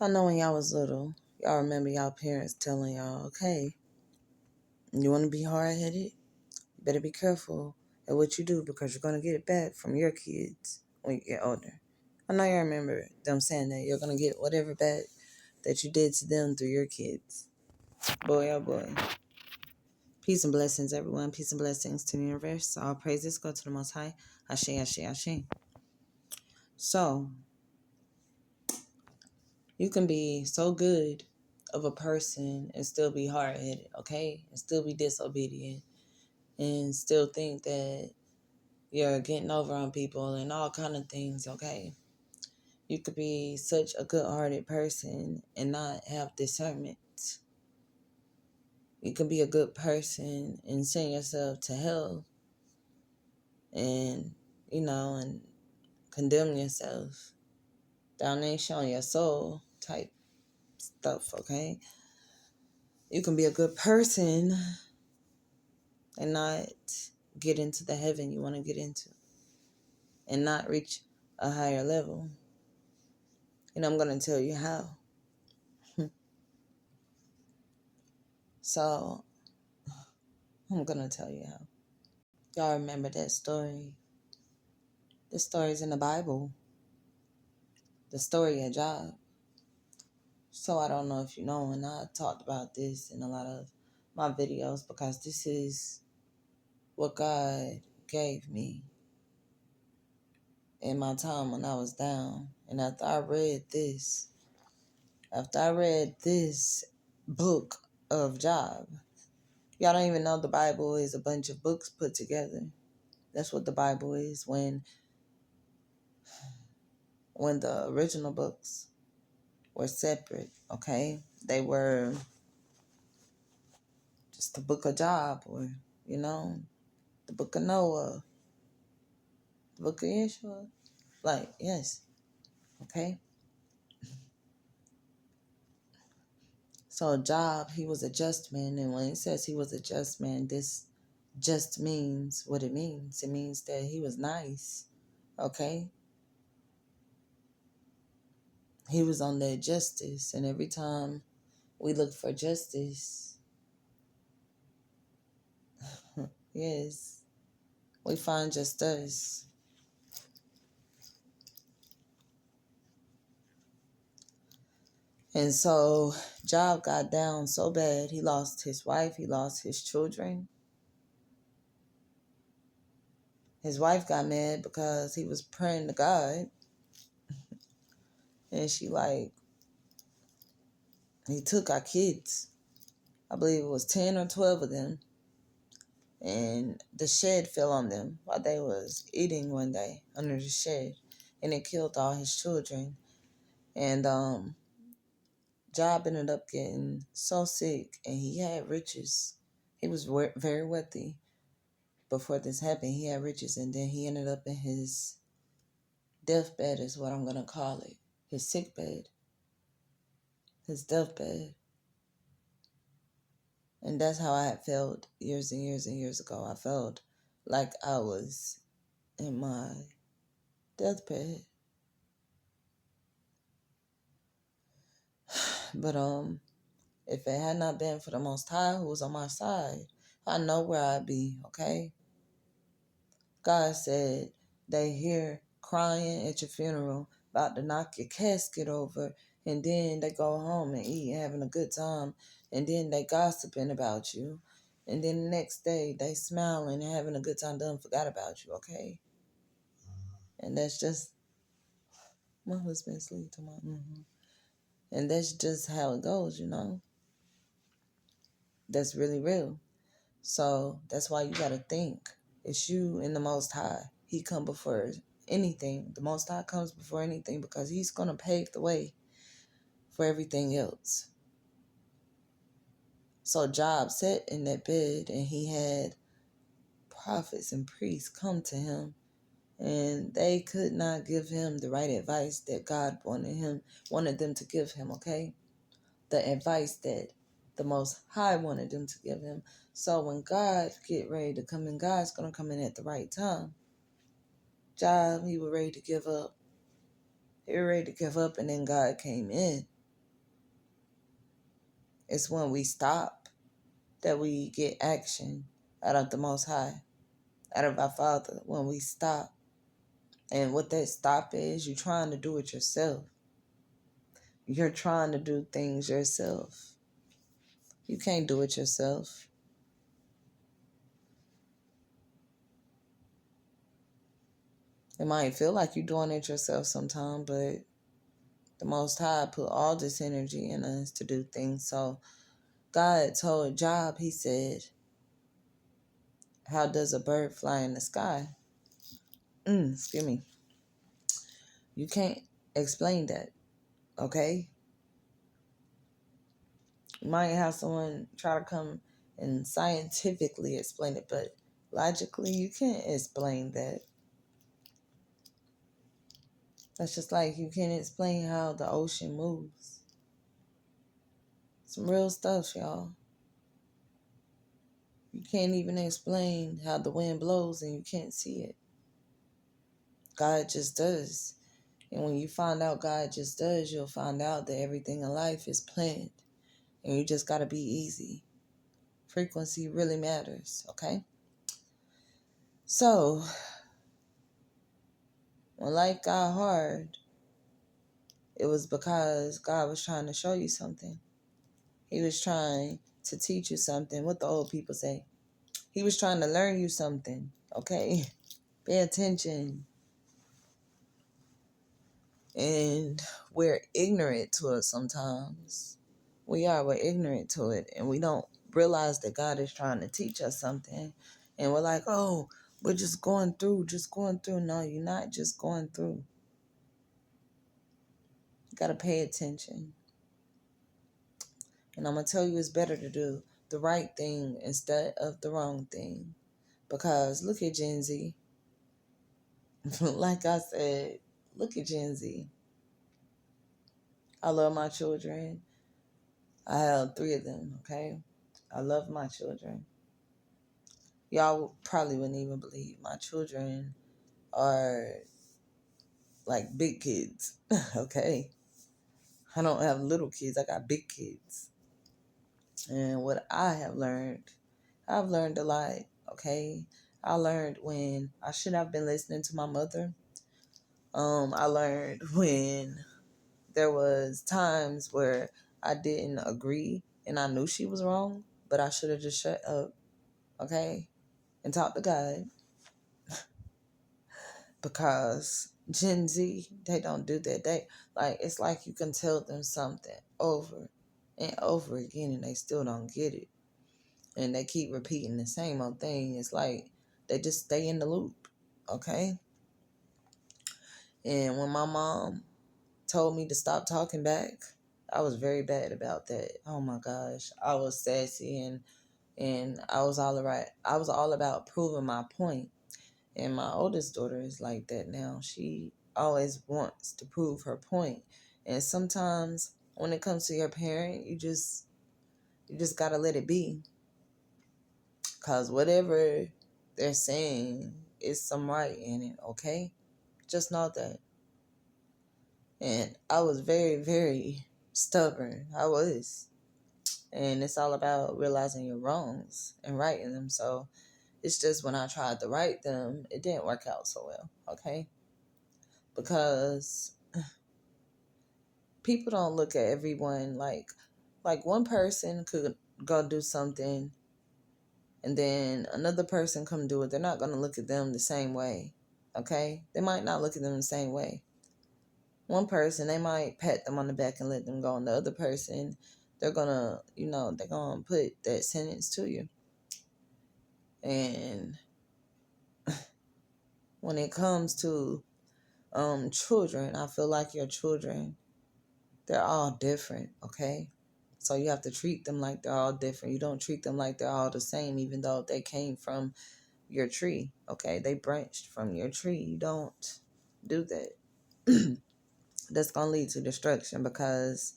I know when y'all was little, y'all remember y'all parents telling y'all, okay, you want to be hard-headed? You better be careful at what you do because you're going to get it back from your kids when you get older. I know y'all remember them saying that you're going to get whatever back that you did to them through your kids. Boy, oh boy. Peace and blessings, everyone. Peace and blessings to the universe. All praises go to the Most High. Ashe, ashe, ashe. So, you can be so good of a person and still be hard-headed, okay? And still be disobedient and still think that you're getting over on people and all kind of things, okay? You could be such a good-hearted person and not have discernment. You can be a good person and send yourself to hell and, and condemn yourself. Damnation on your soul type stuff, okay? You can be a good person and not get into the heaven you want to get into and not reach a higher level. And I'm going to tell you how. So, I'm going to tell you how. Y'all remember that story? The story's in the Bible. The story of Job. So I don't know if you know, and I talked about this in a lot of my videos because this is what God gave me in my time when I was down. And after I read this book of Job, y'all don't even know the Bible is a bunch of books put together. That's what the Bible is. When the original books were separate, okay? They were just the book of Job or, the book of Noah, the book of Yeshua. Like, yes, okay? So Job, he was a just man. And when it says he was a just man, this just means what it means. It means that he was nice, okay? He was on that justice. And every time we look for justice, yes, we find just us. And so Job got down so bad, he lost his wife, he lost his children. His wife got mad because he was praying to God. And he took our kids. I believe it was 10 or 12 of them. And the shed fell on them while they was eating one day under the shed. And it killed all his children. And Job ended up getting so sick, and he had riches. He was very wealthy before this happened. He had riches, and then he ended up in his deathbed is what I'm going to call it. His sick bed. His deathbed. And that's how I had felt years and years and years ago. I felt like I was in my deathbed. But if it had not been for the Most High who was on my side, I know where I'd be, okay? God said they hear crying at your funeral, about to knock your casket over, and then they go home and eat, having a good time, and then they gossiping about you, and then the next day they smiling and having a good time, done forgot about you, okay? And that's just, my husband sleep tomorrow. And that's just how it goes, That's really real. So that's why you got to think. It's you and the Most High. He come before anything. The Most High comes before anything because he's going to pave the way for everything else. So Job sat in that bed and he had prophets and priests come to him, and they could not give him the right advice that God wanted them to give him, okay? The advice that the Most High wanted them to give him. So when God get ready to come in, God's going to come in at the right time. Job, he was ready to give up. He was ready to give up, and then God came in. It's when we stop that we get action out of the Most High, out of our Father. When we stop. And what that stop is, you're trying to do it yourself. You're trying to do things yourself. You can't do it yourself. It might feel like you're doing it yourself sometimes, but the Most High put all this energy in us to do things. So God told Job, he said, how does a bird fly in the sky? Excuse me. You can't explain that, okay? You might have someone try to come and scientifically explain it, but logically, you can't explain that. That's just like you can't explain how the ocean moves. Some real stuff, y'all. You can't even explain how the wind blows and you can't see it. God just does. And when you find out God just does, you'll find out that everything in life is planned. And you just got to be easy. Frequency really matters, okay? So, when life got hard, it was because God was trying to show you something. He was trying to teach you something. What the old people say. He was trying to learn you something, okay? Pay attention. And we're ignorant to it sometimes. We're ignorant to it. And we don't realize that God is trying to teach us something. And we're like, oh, we're just going through. No, you're not just going through. You got to pay attention. And I'm going to tell you it's better to do the right thing instead of the wrong thing. Because look at Gen Z. Like I said, look at Gen Z. I love my children. I have 3 of them, okay? I love my children. Y'all probably wouldn't even believe my children are like big kids, okay? I don't have little kids. I got big kids. And what I've learned a lot, okay? I learned when I should have been listening to my mother. I learned when there was times where I didn't agree and I knew she was wrong, but I should have just shut up, okay? And talked to God. Because Gen Z, they don't do that. It's like you can tell them something over and over again and they still don't get it. And they keep repeating the same old thing. It's like they just stay in the loop, okay? And when my mom told me to stop talking back, I was very bad about that. Oh my gosh. I was sassy and I was all right. I was all about proving my point. And my oldest daughter is like that now. She always wants to prove her point. And sometimes when it comes to your parent, you just gotta let it be. Cause whatever they're saying is some right in it, okay? Just know that. And I was very, very stubborn. I was. And it's all about realizing your wrongs and righting them. So it's just when I tried to right them, it didn't work out so well, okay? Because people don't look at everyone like one person could go do something and then another person come do it. They're not going to look at them the same way, okay? They might not look at them the same way. One person, they might pat them on the back and let them go. And the other person, they're going to, they're going to put that sentence to you. And when it comes to children, I feel like your children, they're all different, okay? So you have to treat them like they're all different. You don't treat them like they're all the same, even though they came from your tree, okay? They branched from your tree. You don't do that. That's going to lead to destruction because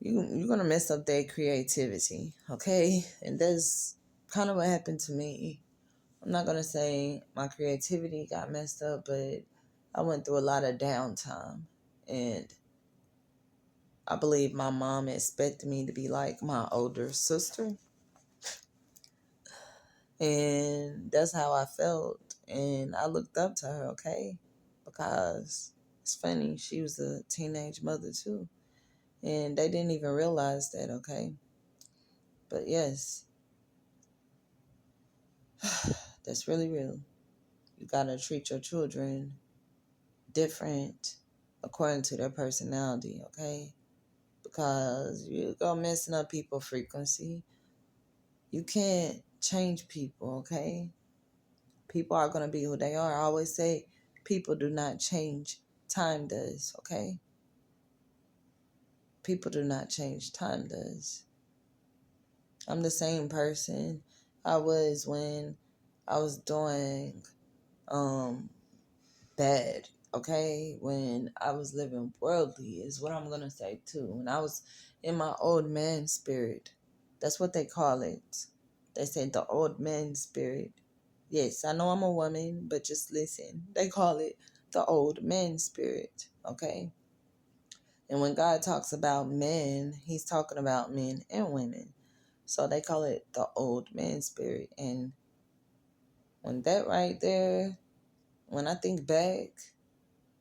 you're going to mess up their creativity, okay? And that's kind of what happened to me. I'm not going to say my creativity got messed up, but I went through a lot of downtime. And I believe my mom expected me to be like my older sister. And that's how I felt. And I looked up to her, okay? Because it's funny, she was a teenage mother too. And they didn't even realize that, okay? But yes, that's really real. You gotta treat your children different according to their personality, okay? Because you go messing up people's frequency. You can't change people, okay? People are gonna be who they are. I always say people do not change, time does, okay? People do not change, time does. I'm the same person I was when I was doing bad, okay? When I was living worldly is what I'm gonna say too. When I was in my old man spirit. That's what they call it. They say the old man spirit. Yes, I know I'm a woman, but just listen. They call it the old man spirit, okay? And when God talks about men, he's talking about men and women. So they call it the old man spirit. And when that right there, when I think back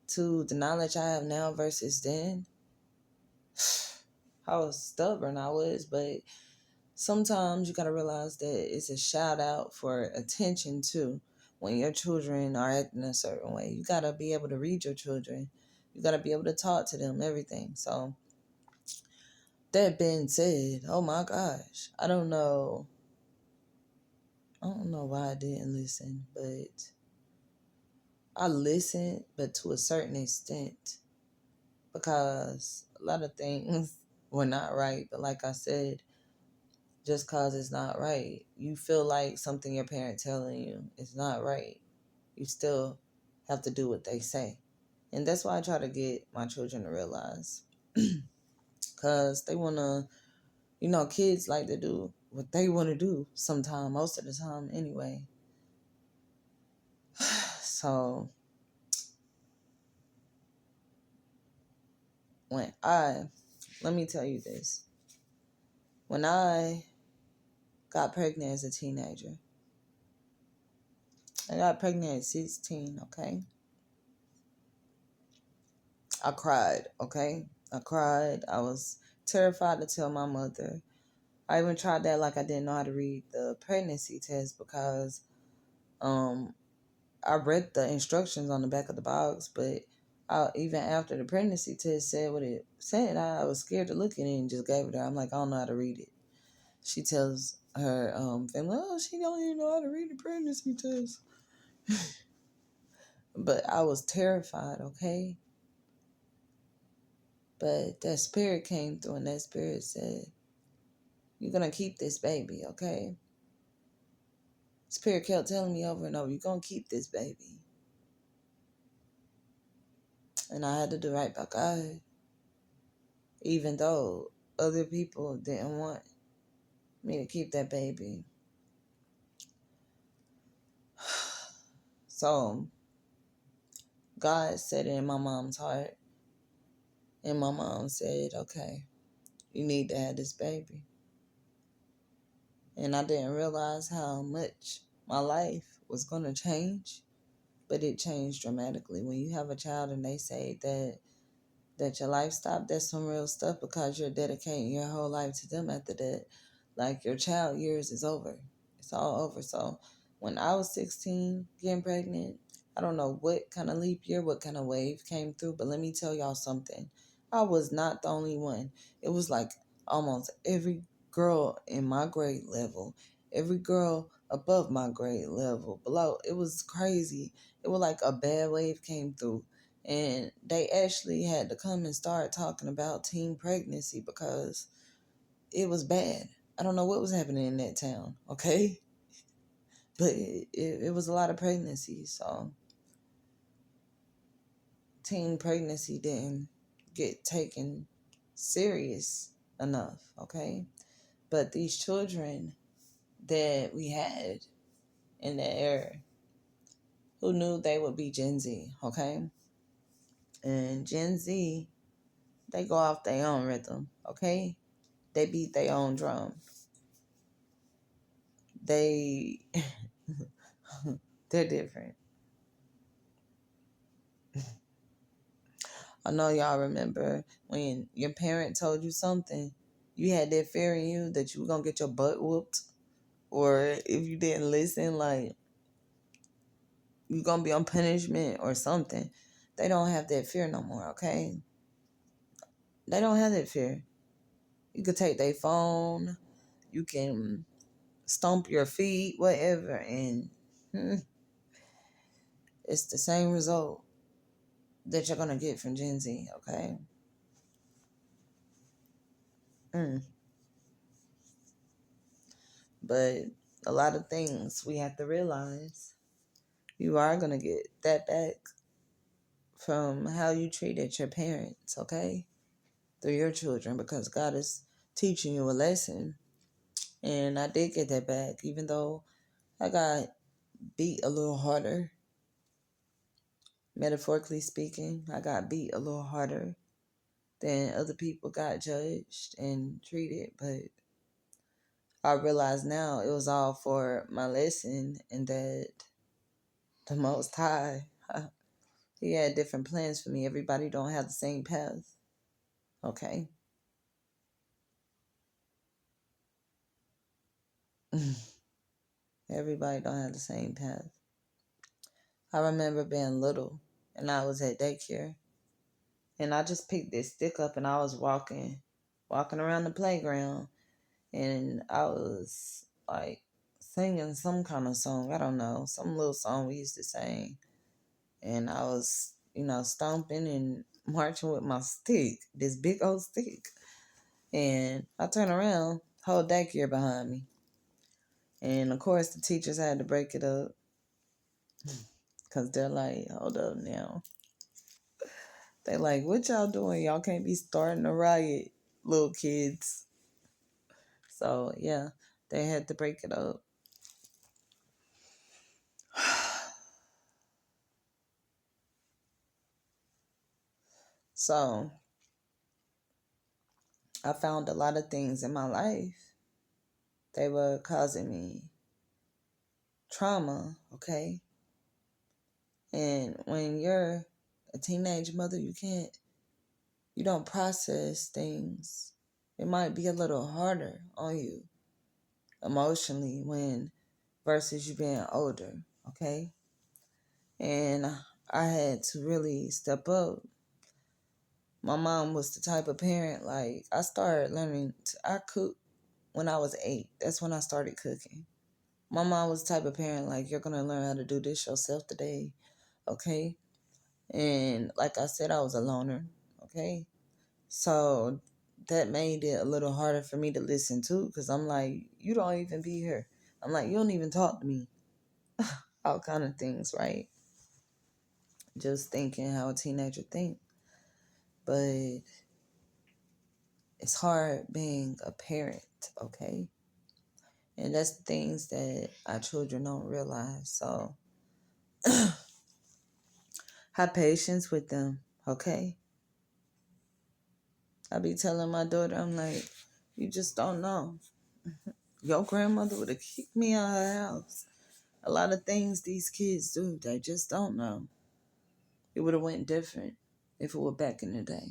to the knowledge I have now versus then, how stubborn I was. But sometimes you got to realize that it's a shout out for attention too. When your children are acting a certain way, you got to be able to read your children. You got to be able to talk to them, everything. So that being said, oh my gosh, I don't know. I don't know why I didn't listen, but I listened, but to a certain extent, because a lot of things were not right. But like I said, just cause it's not right, you feel like something your parent telling you is not right, you still have to do what they say. And that's why I try to get my children to realize, because they want to, kids like to do what they want to do sometime, most of the time anyway. So when let me tell you this, when I got pregnant as a teenager, I got pregnant at 16, okay? I cried, okay? I cried. I was terrified to tell my mother. I even tried that like I didn't know how to read the pregnancy test, because um I read the instructions on the back of the box, but even after the pregnancy test said what it said, I was scared to look at it and just gave it her. I'm like, I don't know how to read it. She tells her family, oh, she don't even know how to read the pregnancy test. But I was terrified, okay? But that spirit came through, and that spirit said, you're going to keep this baby, okay? Spirit kept telling me over and over, you're going to keep this baby. And I had to do right by God, even though other people didn't want me to keep that baby. So God said it in my mom's heart. And my mom said, okay, you need to have this baby. And I didn't realize how much my life was going to change, but it changed dramatically. When you have a child and they say that your life stopped, that's some real stuff, because you're dedicating your whole life to them after that. Like, your child years is over. It's all over. So when I was 16 getting pregnant, I don't know what kind of leap year, what kind of wave came through, but let me tell y'all something. I was not the only one. It was like almost every girl in my grade level, every girl above my grade level, below. It was crazy. It was like a bad wave came through. And they actually had to come and start talking about teen pregnancy, because it was bad. I don't know what was happening in that town, okay? But it was a lot of pregnancies. So teen pregnancy didn't get taken serious enough, okay? But these children that we had in that era, who knew they would be Gen Z, okay? And Gen Z, They go off their own rhythm, okay? They beat their own drum. They they're different. I know y'all remember when your parent told you something, you had that fear in you that you were gonna get your butt whooped, or if you didn't listen, like you're gonna be on punishment or something. They don't have that fear no more, okay? They don't have that fear. You could take their phone, you can stomp your feet, whatever, and it's the same result that you're gonna get from Gen Z, okay? Mm. But a lot of things we have to realize you are gonna get that back from how you treated your parents, okay? Through your children, because God is teaching you a lesson. And I did get that back, even though I got beat a little harder. Metaphorically speaking, I got beat a little harder than other people got judged and treated. But I realize now it was all for my lesson, and that the Most High, He had different plans for me. Everybody don't have the same path. Okay. Everybody don't have the same path. I remember being little and I was at daycare, and I just picked this stick up and I was walking around the playground, and I was like singing some kind of song. I don't know, some little song we used to sing. And I was, stomping and marching with my stick, this big old stick. And I turned around, whole daycare behind me. And of course, the teachers had to break it up because they're like, hold up now. They like, what y'all doing? Y'all can't be starting a riot, little kids. So, yeah, they had to break it up. So, I found a lot of things in my life. They were causing me trauma, okay? And when you're a teenage mother, you don't process things. It might be a little harder on you emotionally when versus you being older, okay? And I had to really step up. My mom was the type of parent, like, I started I cooked when I was 8. That's when I started cooking. My mom was the type of parent, like, you're going to learn how to do this yourself today, okay? And like I said, I was a loner, okay? So that made it a little harder for me to listen to, because I'm like, you don't even be here. I'm like, you don't even talk to me. All kind of things, right? Just thinking how a teenager think. But it's hard being a parent, okay? And that's the things that our children don't realize. So have patience with them, okay? I be telling my daughter, I'm like, you just don't know. Your grandmother would have kicked me out of her house. A lot of things these kids do, they just don't know. It would have went different if it were back in the day.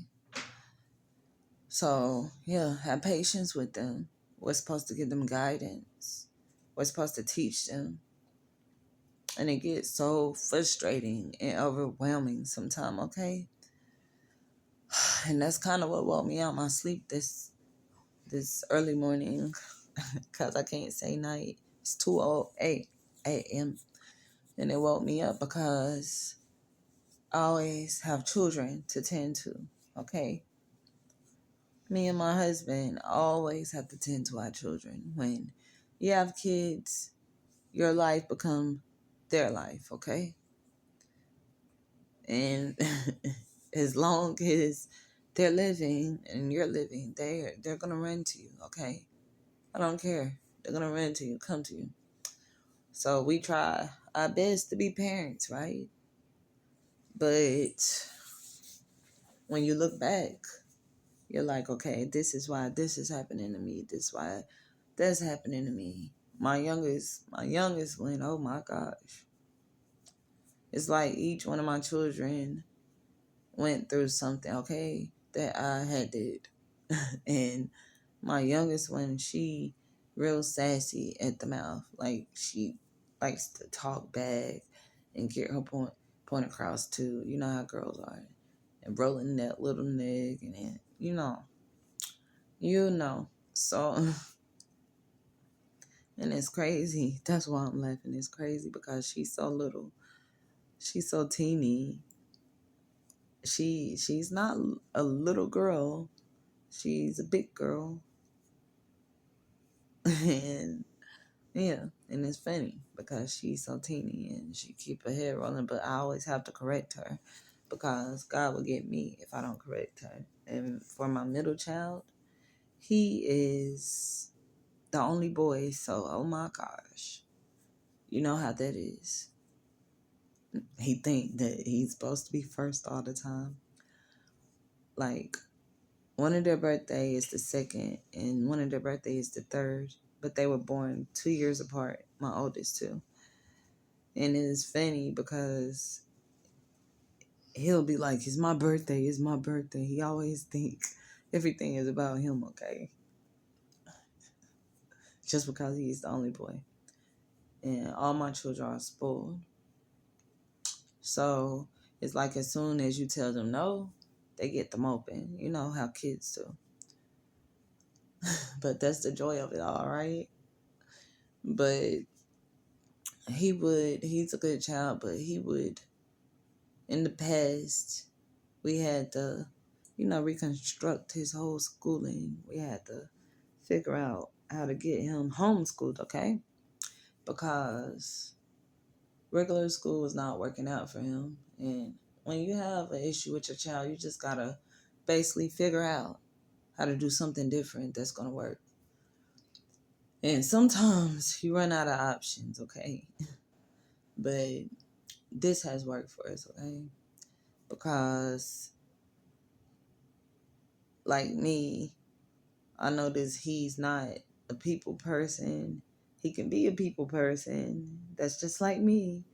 So, yeah, have patience with them. We're supposed to give them guidance. We're supposed to teach them. And it gets so frustrating and overwhelming sometimes, okay? And that's kind of what woke me out my sleep this early morning, because I can't say night. It's 2:08 a.m. And it woke me up because I always have children to tend to, okay? Me and my husband always have to tend to our children. When you have kids, your life become their life, okay? And as long as they're living and you're living, they're gonna run to you, okay? I don't care. They're gonna run to you, come to you. So we try our best to be parents, right? But when you look back, You're like, okay, this is why this is happening to me. This is why that's happening to me. My youngest went, oh my gosh. It's like each one of my children went through something, okay, that I had did. And my youngest one, she real sassy at the mouth. Like she likes to talk back and get her point across too. You know how girls are. And rolling that little neck and then, you know. So and it's crazy. That's why I'm laughing. It's crazy because she's so little. She's so teeny. She's not a little girl. She's a big girl. And yeah, and it's funny because she's so teeny and she keep her head rolling, but I always have to correct her because God will get me if I don't correct her. And for my middle child, he is the only boy, so oh my gosh. You know how that is. He think that he's supposed to be first all the time. Like, one of their birthday is the second, and one of their birthday is the third. But they were born 2 years apart, my oldest two. And it is funny because he'll be like, it's my birthday, it's my birthday. He always think everything is about him, okay? Just because he's the only boy. And all my children are spoiled. So it's like as soon as you tell them no, they get them open. You know how kids do. But that's the joy of it all, right? But he's a good child, but he would, in the past, we had to, reconstruct his whole schooling. We had to figure out how to get him homeschooled, okay? Because regular school was not working out for him. And when you have an issue with your child, you just gotta basically figure out how to do something different that's gonna work. And sometimes you run out of options, okay? But this has worked for us, okay? Because, like me, I notice he's not a people person. He can be a people person. That's just like me.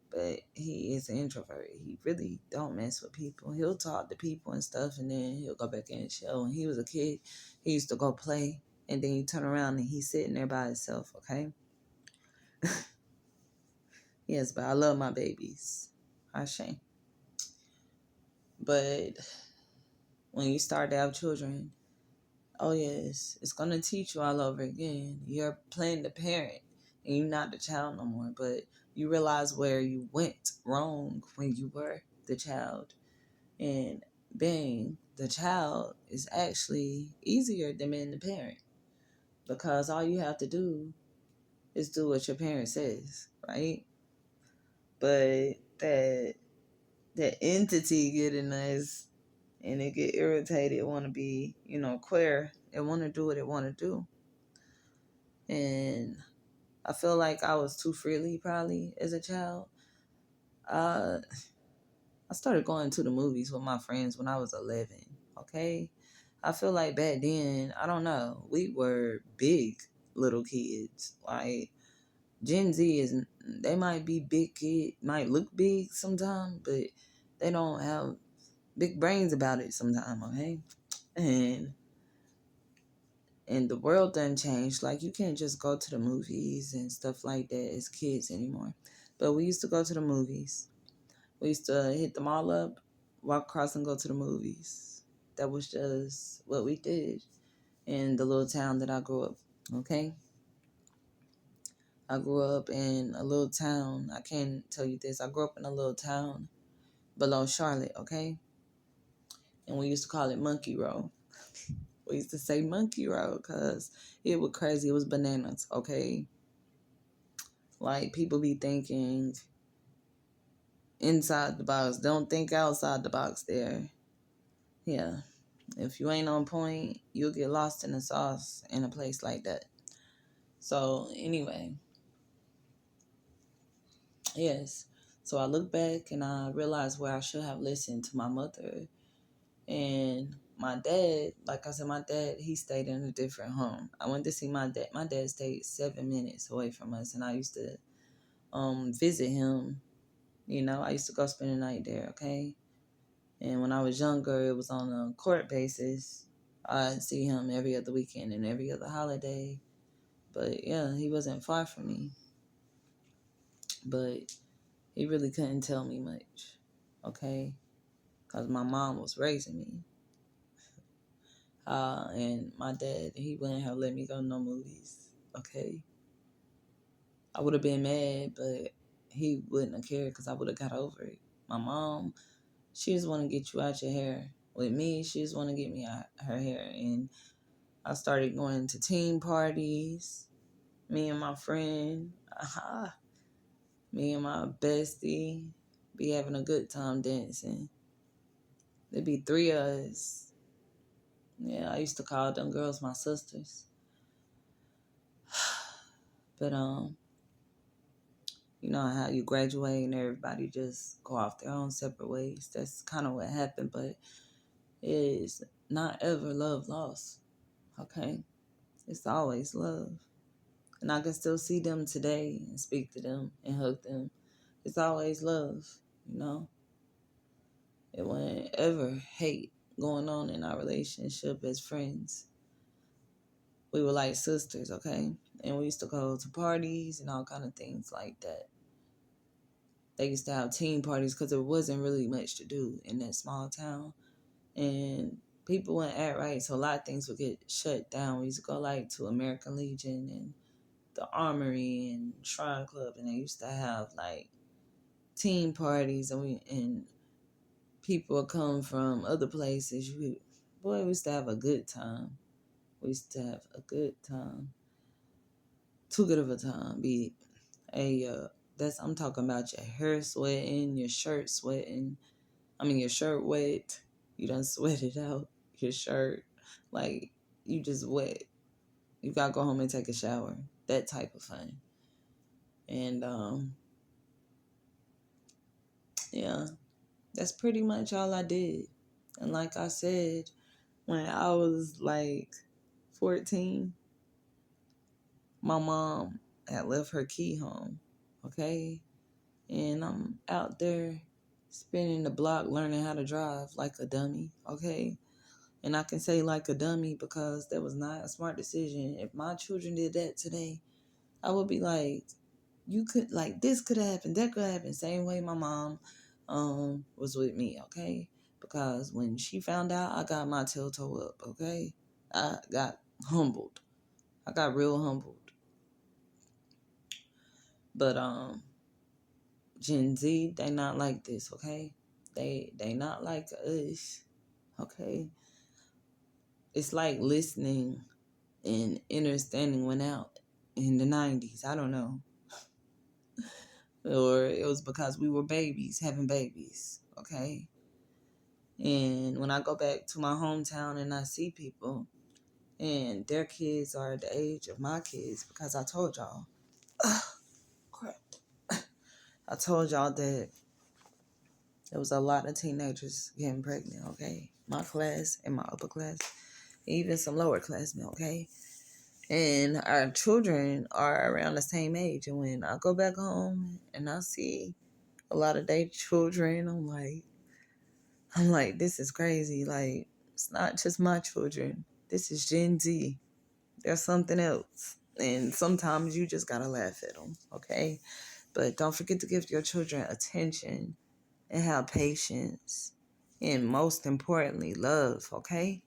But he is an introvert. He really don't mess with people. He'll talk to people and stuff, and then he'll go back in and chill. When he was a kid, he used to go play, and then you turn around and he's sitting there by himself, okay? Yes, but I love my babies. I shame. But when you start to have children, oh yes, it's gonna teach you all over again. You're playing the parent and you're not the child no more, but you realize where you went wrong when you were the child. And being the child is actually easier than being the parent. Because all you have to do is do what your parent says, right? But that entity getting us and it get irritated, want to be, queer. It want to do what it want to do. And I feel like I was too freely probably as a child. I started going to the movies with my friends when I was 11, okay? I feel like back then, I don't know, we were big little kids. Like, Gen Z they might be big kid, might look big sometimes, but they don't have big brains about it sometimes, okay? And the world done changed. Like, you can't just go to the movies and stuff like that as kids anymore. But we used to go to the movies. We used to hit them all up, walk across and go to the movies. That was just what we did in the little town that I grew up. Okay? I grew up in a little town. I can't tell you this. I grew up in a little town below Charlotte, okay? And we used to call it Monkey Row. We used to say Monkey Row because it was crazy. It was bananas, okay? Like, people be thinking inside the box. Don't think outside the box there. Yeah. If you ain't on point, you'll get lost in the sauce in a place like that. So, anyway. Yes. So, I look back and I realize where I should have listened to my mother. And my dad, like I said, my dad, he stayed in a different home. I went to see my dad. My dad stayed 7 minutes away from us, and I used to visit him. You know, I used to go spend the night there, okay? And when I was younger, it was on a court basis. I'd see him every other weekend and every other holiday. But yeah, he wasn't far from me. But he really couldn't tell me much, okay? Because my mom was raising me. And my dad, he wouldn't have let me go to no movies, okay? I would have been mad, but he wouldn't have cared because I would have got over it. My mom, she just want to get you out your hair. With me, she just want to get me out her hair. And I started going to team parties. Me and my friend, me and my bestie, be having a good time dancing. There'd be 3 of us. Yeah, I used to call them girls my sisters. But you know how you graduate and everybody just go off their own separate ways. That's kind of what happened, but it is not ever love lost. Okay? It's always love. And I can still see them today and speak to them and hug them. It's always love, you know? It wasn't ever hate going on in our relationship as friends. We were like sisters, okay? And we used to go to parties and all kind of things like that. They used to have team parties because there wasn't really much to do in that small town. And people wouldn't act right, so a lot of things would get shut down. We used to go like to American Legion and the Armory and Shrine Club, and they used to have like team parties, and people would come from other places. We used to have a good time. We used to have a good time. Too good of a time. I'm talking about your hair sweating, your shirt sweating. I mean, your shirt wet. You done sweated out your shirt. Like, you just wet. You gotta go home and take a shower. That type of fun. And, yeah, that's pretty much all I did. And like I said, when I was like 14, my mom had left her key home. Okay? And I'm out there spinning the block learning how to drive like a dummy. Okay? And I can say like a dummy because that was not a smart decision. If my children did that today, I would be like, this could have happened, that could have happened. Same way my mom was with me, okay? Because when she found out, I got my tail toe up, okay? I got humbled. I got real humbled. But Gen Z, they not like this, okay? They not like us, okay? It's like listening and understanding went out in the 90s. I don't know. Or it was because we were babies, having babies, okay? And when I go back to my hometown and I see people and their kids are the age of my kids, because I told y'all, crap. I told y'all that there was a lot of teenagers getting pregnant, okay? My class and my upper class, even some lower classmen, okay? And our children are around the same age. And when I go back home and I see a lot of their children, I'm like, this is crazy. Like, it's not just my children. This is Gen Z. There's something else. And sometimes you just gotta laugh at them, okay? But don't forget to give your children attention and have patience. And most importantly, love, okay?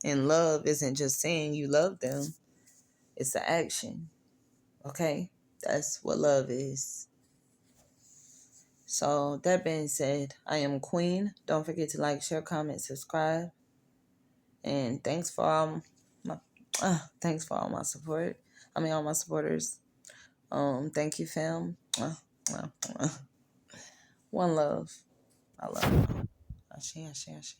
And love isn't just saying you love them. It's an action, okay? That's what love is. So that being said, I am Queen. Don't forget to like, share, comment, subscribe. And thanks for all my support. All my supporters. Thank you, fam. One love. I love you. Ashe, ashe, ashe.